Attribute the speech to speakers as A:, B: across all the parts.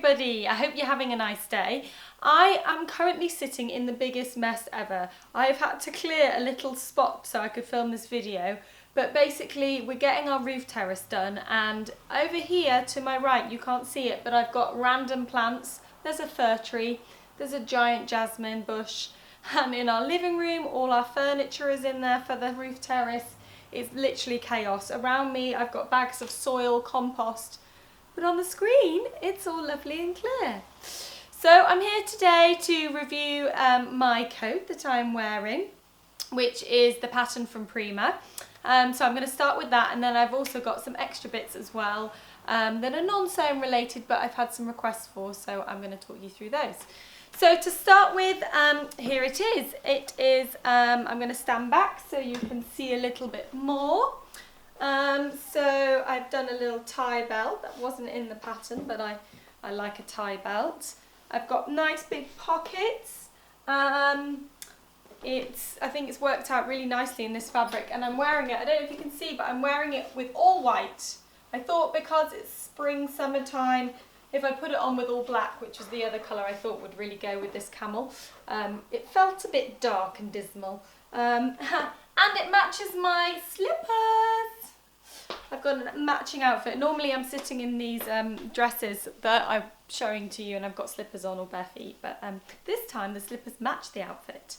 A: everybody, I hope you're having a nice day. I am currently sitting in the biggest mess ever. I've had to clear a little spot so I could film this video, but basically we're getting our roof terrace done, and over here to my right, you can't see it, but I've got random plants. There's a fir tree, there's a giant jasmine bush, and in our living room all our furniture is in there for the roof terrace. It's literally chaos. Around me I've got bags of soil, compost, but on the screen it's all lovely and clear. So I'm here today to review my coat that I'm wearing, which is the pattern from Prima. So I'm going to start with that, and then I've also got some extra bits as well that are non-sewn related, but I've had some requests for, so I'm going to talk you through those. So to start with, here it is. It is, I'm going to stand back so you can see a little bit more. So I've done a little tie belt that wasn't in the pattern, but I like a tie belt. I've got nice big pockets. I think it's worked out really nicely in this fabric, and I'm wearing it, I don't know if you can see, but I'm wearing it with all white. I thought because it's spring, summertime, if I put it on with all black, which was the other colour I thought would really go with this camel, it felt a bit dark and dismal. And it matches my slippers. I've got a matching outfit. Normally I'm sitting in these dresses that I'm showing to you, and I've got slippers on or bare feet, but this time the slippers match the outfit.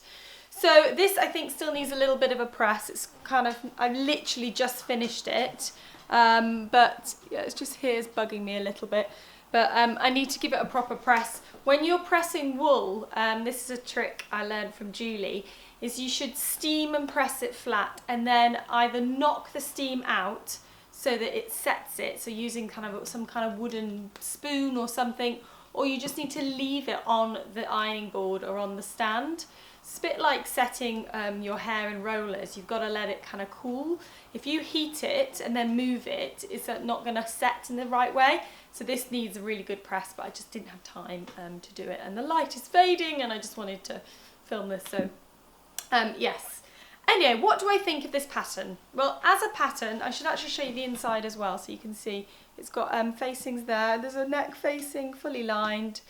A: So this I think still needs a little bit of a press. It's kind of, I've literally just finished it, but yeah, it's just here's bugging me a little bit. But I need to give it a proper press. When you're pressing wool, this is a trick I learned from Julie, is you should steam and press it flat, and then either knock the steam out so that it sets it, so using kind of some kind of wooden spoon or something, or you just need to leave it on the ironing board or on the stand. It's a bit like setting your hair in rollers. You've got to let it kind of cool. If you heat it and then move it, it's not going to set in the right way. So this needs a really good press, but I just didn't have time to do it. And the light is fading, and I just wanted to film this. So yes. Anyway, what do I think of this pattern? Well, as a pattern, I should actually show you the inside as well, so you can see it's got facings there. There's a neck facing, fully lined.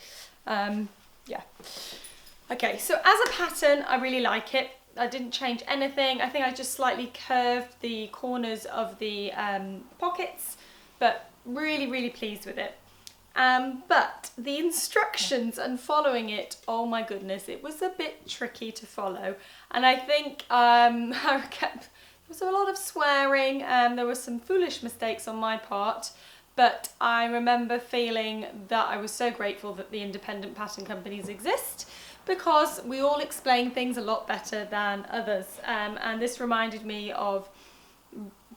A: Yeah. Okay, so as a pattern, I really like it. I didn't change anything. I think I just slightly curved the corners of the pockets, but really, really pleased with it. But the instructions and following it, oh my goodness, it was a bit tricky to follow. And I think there was a lot of swearing, there were some foolish mistakes on my part. But I remember feeling that I was so grateful that the independent pattern companies exist, because we all explain things a lot better than others. And this reminded me of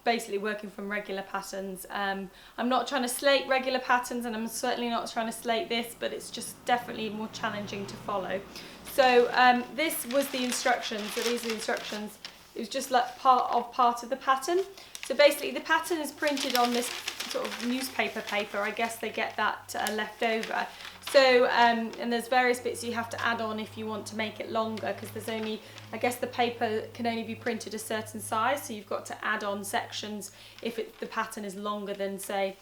A: basically working from regular patterns. I'm not trying to slate regular patterns, and I'm certainly not trying to slate this, but it's just definitely more challenging to follow. So this was the instructions. So these are the instructions. It was just like part of the pattern. So basically the pattern is printed on this sort of newspaper paper. I guess they get that left over. So, and there's various bits you have to add on if you want to make it longer, because there's only, I guess the paper can only be printed a certain size, so you've got to add on sections if the pattern is longer than, say,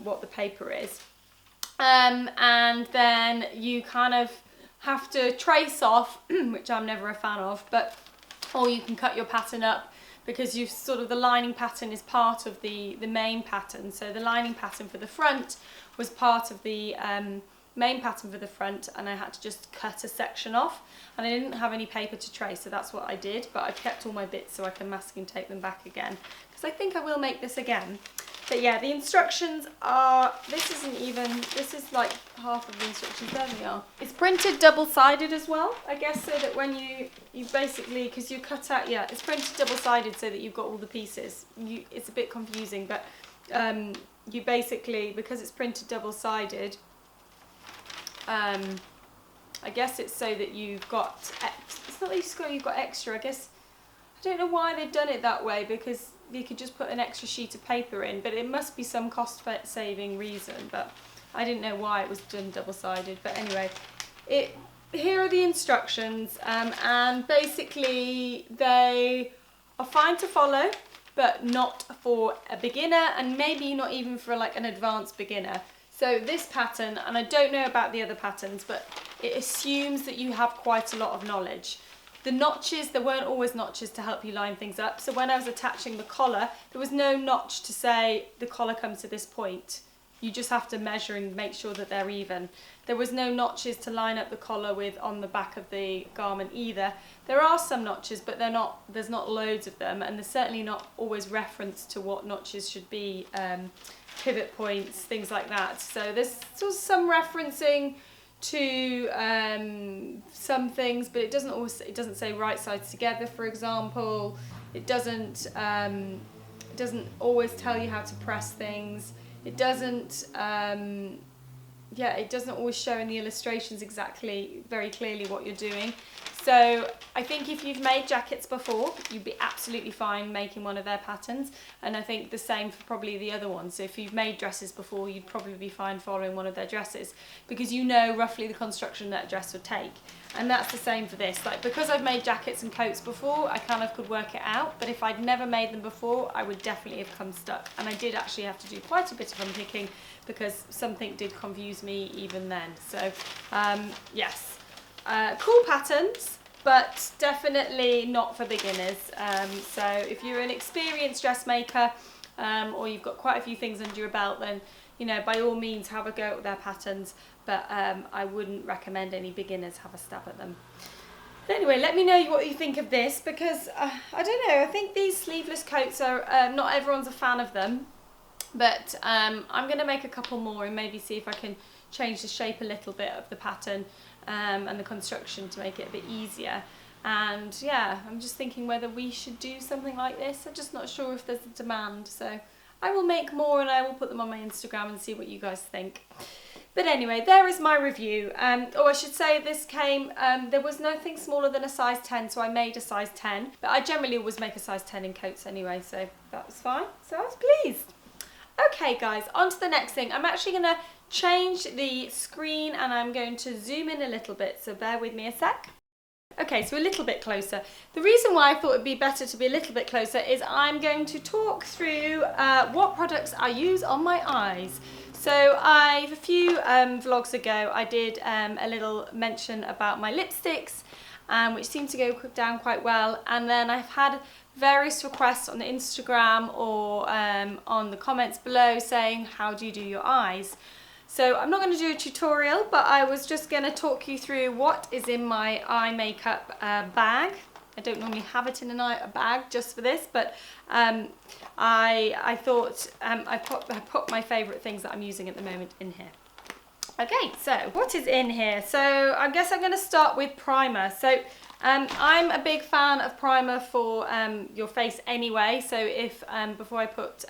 A: what the paper is. And then you kind of have to trace off, which I'm never a fan of, but, or you can cut your pattern up, because you've sort of, the lining pattern is part of the main pattern. So the lining pattern for the front was part of the main pattern for the front, and I had to just cut a section off, and I didn't have any paper to trace, so that's what I did. But I've kept all my bits so I can masking tape them back again, because I think I will make this again. But yeah, the instructions are, this is like half of the instructions. There they are. It's printed double-sided as well, I guess, so that when you basically, because you cut out, yeah, it's printed double-sided so that you've got all the pieces. It's a bit confusing, but you basically, because it's printed double-sided, I guess it's so that you've got, it's not that you've got extra, I guess, I don't know why they've done it that way, because you could just put an extra sheet of paper in, but it must be some cost saving reason, but I didn't know why it was done double-sided. But anyway, here are the instructions, and basically they are fine to follow, but not for a beginner, and maybe not even for like an advanced beginner. So this pattern, and I don't know about the other patterns, but it assumes that you have quite a lot of knowledge. The notches, there weren't always notches to help you line things up. So when I was attaching the collar, there was no notch to say the collar comes to this point. You just have to measure and make sure that they're even. There was no notches to line up the collar with on the back of the garment either. There are some notches, but there's not loads of them, and there's certainly not always reference to what notches should be, pivot points, things like that. So there's sort of some referencing to some things, but it doesn't say right sides together, for example. It doesn't always tell you how to press things. It doesn't it doesn't always show in the illustrations very clearly what you're doing. So I think if you've made jackets before, you'd be absolutely fine making one of their patterns, and I think the same for probably the other ones. So if you've made dresses before, you'd probably be fine following one of their dresses, because you know roughly the construction that a dress would take. And that's the same for this. Like, because I've made jackets and coats before, I kind of could work it out, but if I'd never made them before, I would definitely have come stuck. And I did actually have to do quite a bit of unpicking, because something did confuse me even then. So yes. Cool patterns, but definitely not for beginners. So if you're an experienced dressmaker, or you've got quite a few things under your belt, then by all means have a go at their patterns, but I wouldn't recommend any beginners have a stab at them. But anyway, let me know what you think of this, because I don't know, I think these sleeveless coats are, not everyone's a fan of them, but I'm going to make a couple more and maybe see if I can change the shape a little bit of the pattern and the construction to make it a bit easier. And yeah, I'm just thinking whether we should do something like this. I'm just not sure if there's a demand, so I will make more and I will put them on my Instagram and see what you guys think. But anyway, there is my review. I should say this came, there was nothing smaller than a size 10, so I made a size 10, but I generally always make a size 10 in coats anyway, so that was fine. So I was pleased. Okay guys, on to the next thing. I'm actually going to change the screen and I'm going to zoom in a little bit, so bear with me a sec. Okay, so a little bit closer. The reason why I thought it'd be better to be a little bit closer is I'm going to talk through what products I use on my eyes. So a few vlogs ago I did a little mention about my lipsticks, which seemed to go down quite well, and then I've had various requests on Instagram or on the comments below saying, how do you do your eyes? So I'm not going to do a tutorial, but I was just going to talk you through what is in my eye makeup bag. I don't normally have it in a bag just for this, but I thought I put my favourite things that I'm using at the moment in here. Okay, so what is in here? So I guess I'm going to start with primer. So I'm a big fan of primer for your face anyway. So if before I put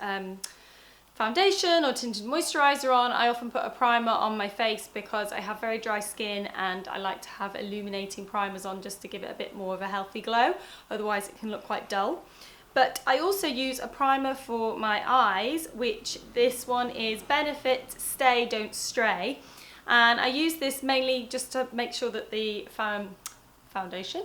A: foundation or tinted moisturiser on, I often put a primer on my face because I have very dry skin and I like to have illuminating primers on just to give it a bit more of a healthy glow. Otherwise it can look quite dull. But I also use a primer for my eyes, which this one is Benefit Stay Don't Stray. And I use this mainly just to make sure that the foundation,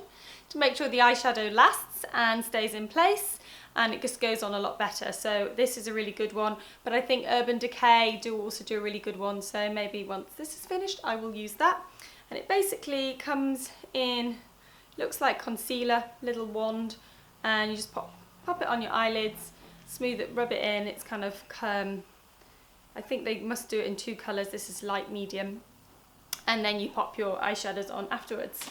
A: to make sure the eyeshadow lasts and stays in place, and it just goes on a lot better. So this is a really good one, but I think Urban Decay also do a really good one, so maybe once this is finished I will use that. And it basically comes in, looks like concealer, little wand, and you just pop it on your eyelids, smooth it, rub it in. It's kind of I think they must do it in two colours. This is light medium, and then you pop your eyeshadows on afterwards.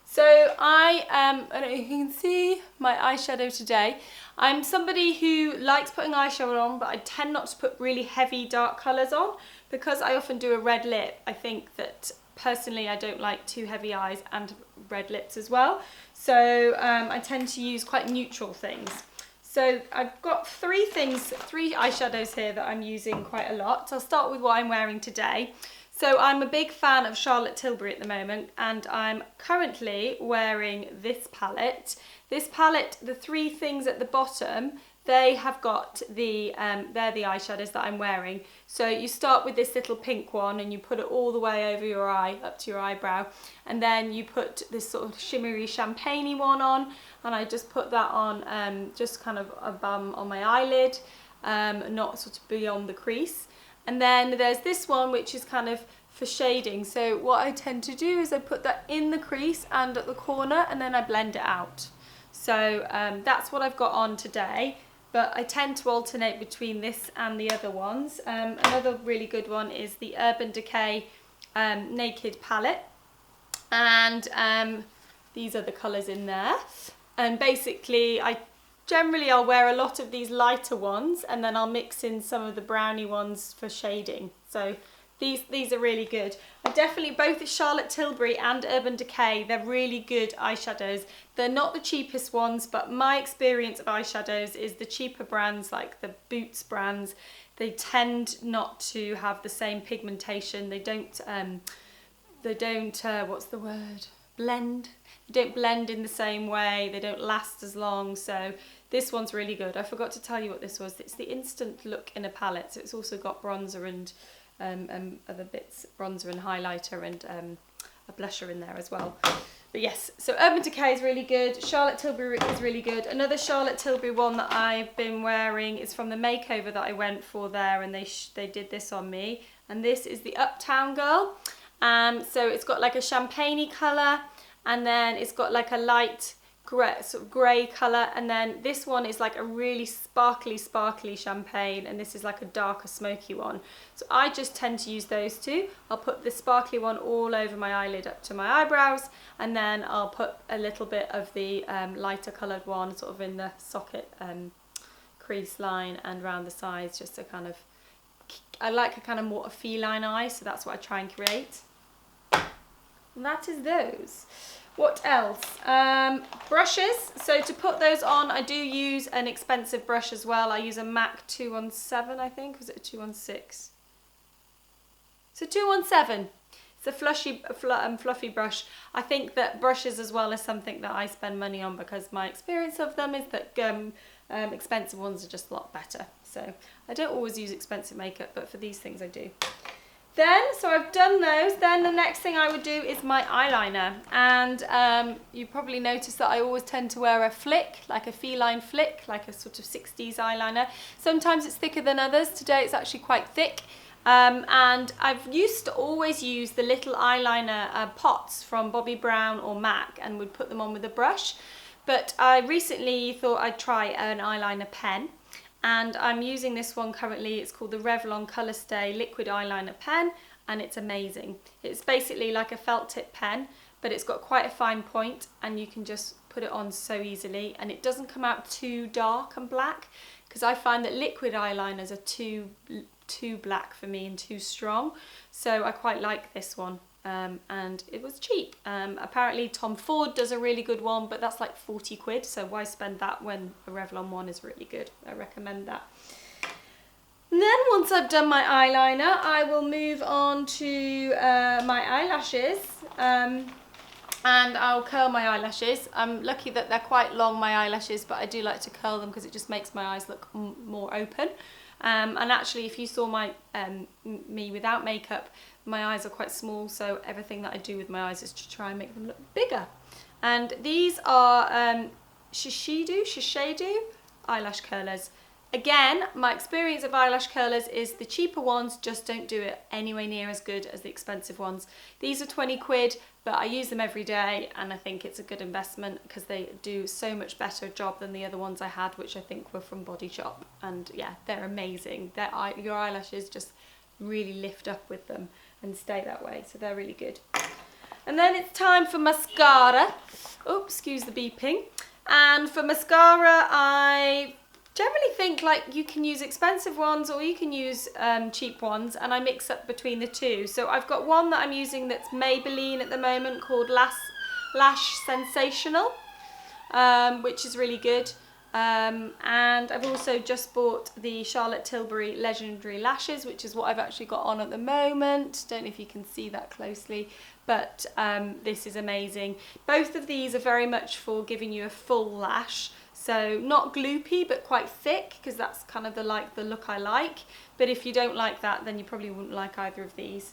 A: So I don't know if you can see my eyeshadow today. I'm somebody who likes putting eyeshadow on, but I tend not to put really heavy dark colours on because I often do a red lip. I think that personally I don't like too heavy eyes and red lips as well. So I tend to use quite neutral things. So I've got three eyeshadows here that I'm using quite a lot. So I'll start with what I'm wearing today. So I'm a big fan of Charlotte Tilbury at the moment, and I'm currently wearing this palette. This palette, the three things at the bottom, they have got the, they're the eyeshadows that I'm wearing. So you start with this little pink one and you put it all the way over your eye, up to your eyebrow. And then you put this sort of shimmery champagne-y one on, and I just put that on just kind of on my eyelid, not sort of beyond the crease. And then there's this one which is kind of for shading. So what I tend to do is I put that in the crease and at the corner, and then I blend it out. So that's what I've got on today, but I tend to alternate between this and the other ones. Another really good one is the Urban Decay Naked palette, and these are the colours in there. And basically I'll wear a lot of these lighter ones, and then I'll mix in some of the brownie ones for shading. So these are really good. I definitely, both the Charlotte Tilbury and Urban Decay, they're really good eyeshadows. They're not the cheapest ones, but my experience of eyeshadows is the cheaper brands, like the Boots brands, they tend not to have the same pigmentation. They don't what's the word? Blend. They don't blend in the same way. They don't last as long. So this one's really good. I forgot to tell you what this was. It's the Instant Look in a palette. So it's also got bronzer and other bits, bronzer and highlighter and a blusher in there as well. But yes, so Urban Decay is really good. Charlotte Tilbury is really good. Another Charlotte Tilbury one that I've been wearing is from the makeover that I went for there, and they did this on me. And this is the Uptown Girl. So it's got like a champagne-y colour, and then it's got like a light grey colour, and then this one is like a really sparkly champagne, and this is like a darker smoky one. So I just tend to use those two. I'll put the sparkly one all over my eyelid up to my eyebrows, and then I'll put a little bit of the lighter coloured one sort of in the socket crease line and around the sides, just to kind of, I like a kind of more a feline eye, so that's what I try and create. And that is those. What else? Brushes. So to put those on, I do use an expensive brush as well. I use a MAC 217, I think. Was it a 216? It's a 217. It's a fluffy brush. I think that brushes as well is something that I spend money on, because my experience of them is that expensive ones are just a lot better. So I don't always use expensive makeup, but for these things I do. Then, so I've done those, then the next thing I would do is my eyeliner. And you probably noticed that I always tend to wear a flick, like a feline flick, like a sort of 60s eyeliner. Sometimes it's thicker than others. Today it's actually quite thick. And I've used to always use the little eyeliner pots from Bobbi Brown or MAC, and would put them on with a brush. But I recently thought I'd try an eyeliner pen. And I'm using this one currently. It's called the Revlon Colorstay Liquid Eyeliner Pen, and it's amazing. It's basically like a felt tip pen, but it's got quite a fine point, and you can just put it on so easily, and it doesn't come out too dark and black, because I find that liquid eyeliners are too black for me and too strong. So I quite like this one. And it was cheap. Apparently Tom Ford does a really good one, but that's like 40 quid, so why spend that when a Revlon one is really good? I recommend that. And then once I've done my eyeliner, I will move on to my eyelashes, and I'll curl my eyelashes. I'm lucky that they're quite long, my eyelashes, but I do like to curl them because it just makes my eyes look more open. And actually, if you saw my me without makeup, my eyes are quite small, so everything that I do with my eyes is to try and make them look bigger. And these are Shiseido eyelash curlers. Again, my experience of eyelash curlers is the cheaper ones just don't do it anywhere near as good as the expensive ones. These are 20 quid, but I use them every day, and I think it's a good investment because they do so much better job than the other ones I had, which I think were from Body Shop. And yeah, they're amazing. Your eyelashes just really lift up with them and stay that way, so they're really good. And then it's time for mascara. Oh, excuse the beeping. And for mascara, I generally think like you can use expensive ones or you can use cheap ones, and I mix up between the two. So I've got one that I'm using that's Maybelline at the moment called Lash Sensational, which is really good. And I've also just bought the Charlotte Tilbury Legendary Lashes, which is what I've actually got on at the moment. Don't know if you can see that closely, but this is amazing. Both of these are very much for giving you a full lash. So not gloopy, but quite thick, because that's kind of the look I like. But if you don't like that, then you probably wouldn't like either of these.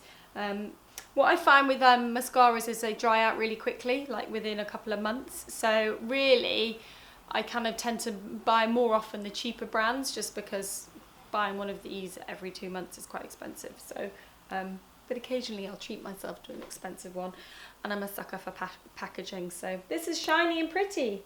A: What I find with mascaras is they dry out really quickly, like within a couple of months. So really, I kind of tend to buy more often the cheaper brands, just because buying one of these every 2 months is quite expensive. So, but occasionally I'll treat myself to an expensive one, and I'm a sucker for packaging. So this is shiny and pretty.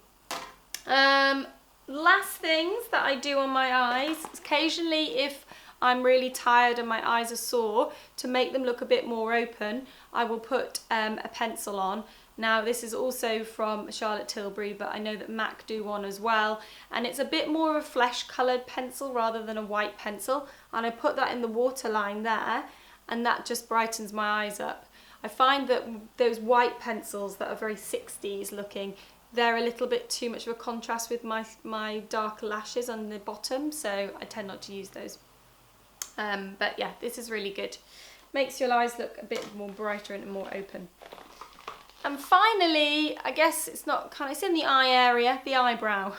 A: Last things that I do on my eyes, occasionally if I'm really tired and my eyes are sore, to make them look a bit more open, I will put a pencil on. Now this is also from Charlotte Tilbury, but I know that MAC do one as well, and it's a bit more of a flesh coloured pencil rather than a white pencil, and I put that in the waterline there, and that just brightens my eyes up. I find that those white pencils that are very 60s looking, they're a little bit too much of a contrast with my dark lashes on the bottom, so I tend not to use those. But yeah, this is really good. Makes your eyes look a bit more brighter and more open. And finally, I guess it's in the eye area, the eyebrow.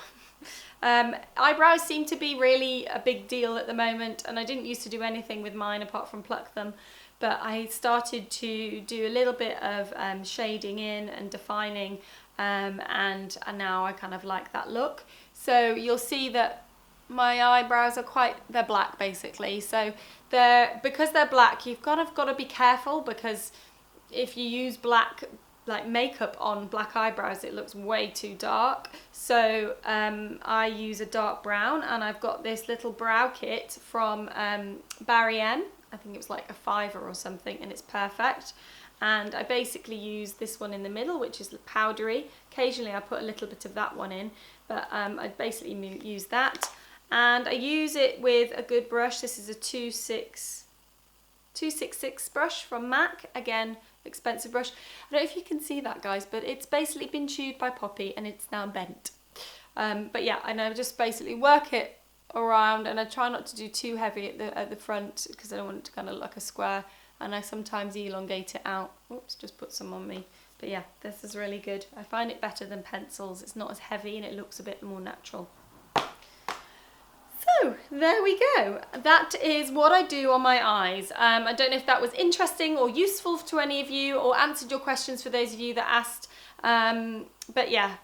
A: Eyebrows seem to be really a big deal at the moment, and I didn't used to do anything with mine apart from pluck them, but I started to do a little bit of shading in and defining, and now I kind of like that look. So you'll see that my eyebrows are they're black basically. So because they're black, you've got to be careful, because if you use black like makeup on black eyebrows, it looks way too dark. So I use a dark brown, and I've got this little brow kit from Barry M. I think it was like a $5 or something, and it's perfect. And I basically use this one in the middle, which is powdery. Occasionally I put a little bit of that one in, but I basically use that. And I use it with a good brush. This is a 266 brush from MAC. Again, expensive brush. I don't know if you can see that, guys, but it's basically been chewed by Poppy and it's now bent. But yeah, and I just basically work it around, and I try not to do too heavy at the front, because I don't want it to kind of look like a square, and I sometimes elongate it out. Oops, just put some on me. But yeah, this is really good. I find it better than pencils. It's not as heavy and it looks a bit more natural. So there we go. That is what I do on my eyes. I don't know if that was interesting or useful to any of you, or answered your questions for those of you that asked. But yeah,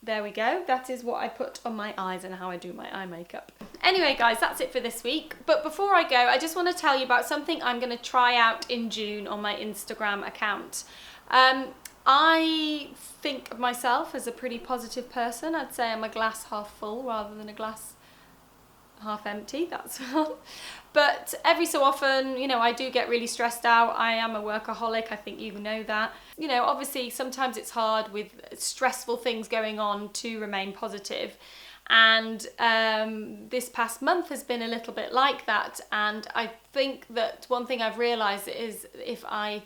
A: there we go. That is what I put on my eyes and how I do my eye makeup. Anyway, guys, that's it for this week. But before I go, I just want to tell you about something I'm going to try out in June on my Instagram account. I think of myself as a pretty positive person. I'd say I'm a glass half full rather than a glass half empty, that's all. But every so often, you know, I do get really stressed out. I am a workaholic, I think you know that. You know, obviously sometimes it's hard with stressful things going on to remain positive. And this past month has been a little bit like that. And I think that one thing I've realised is if I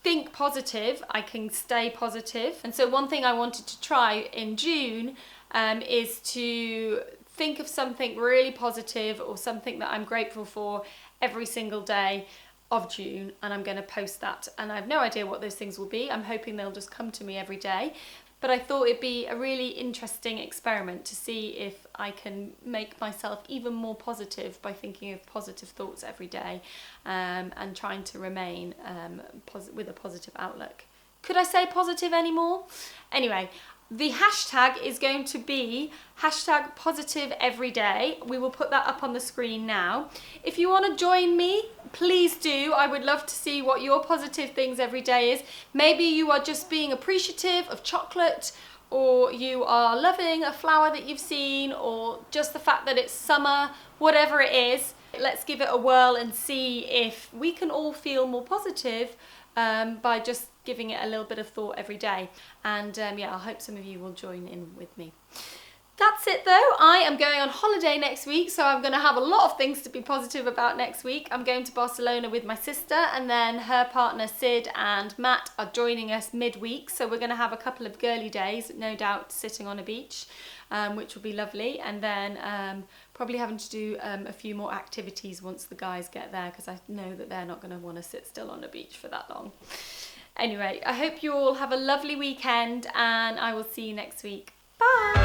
A: think positive, I can stay positive. And so one thing I wanted to try in June is to think of something really positive or something that I'm grateful for every single day of June, and I'm going to post that. And I have no idea what those things will be. I'm hoping they'll just come to me every day. But I thought it'd be a really interesting experiment to see if I can make myself even more positive by thinking of positive thoughts every day, and trying to remain with a positive outlook. Could I say positive anymore? Anyway, the hashtag is going to be #positiveeveryday. We will put that up on the screen now. If you want to join me, please do. I would love to see what your positive things every day is. Maybe you are just being appreciative of chocolate, or you are loving a flower that you've seen, or just the fact that it's summer, whatever it is. Let's give it a whirl and see if we can all feel more positive by just giving it a little bit of thought every day. And yeah, I hope some of you will join in with me. That's it though. I am going on holiday next week, so I'm going to have a lot of things to be positive about next week. I'm going to Barcelona with my sister, and then her partner Sid and Matt are joining us midweek, so we're going to have a couple of girly days, no doubt, sitting on a beach, which will be lovely, and then probably having to do a few more activities once the guys get there, because I know that they're not going to want to sit still on a beach for that long. Anyway, I hope you all have a lovely weekend, and I will see you next week. Bye!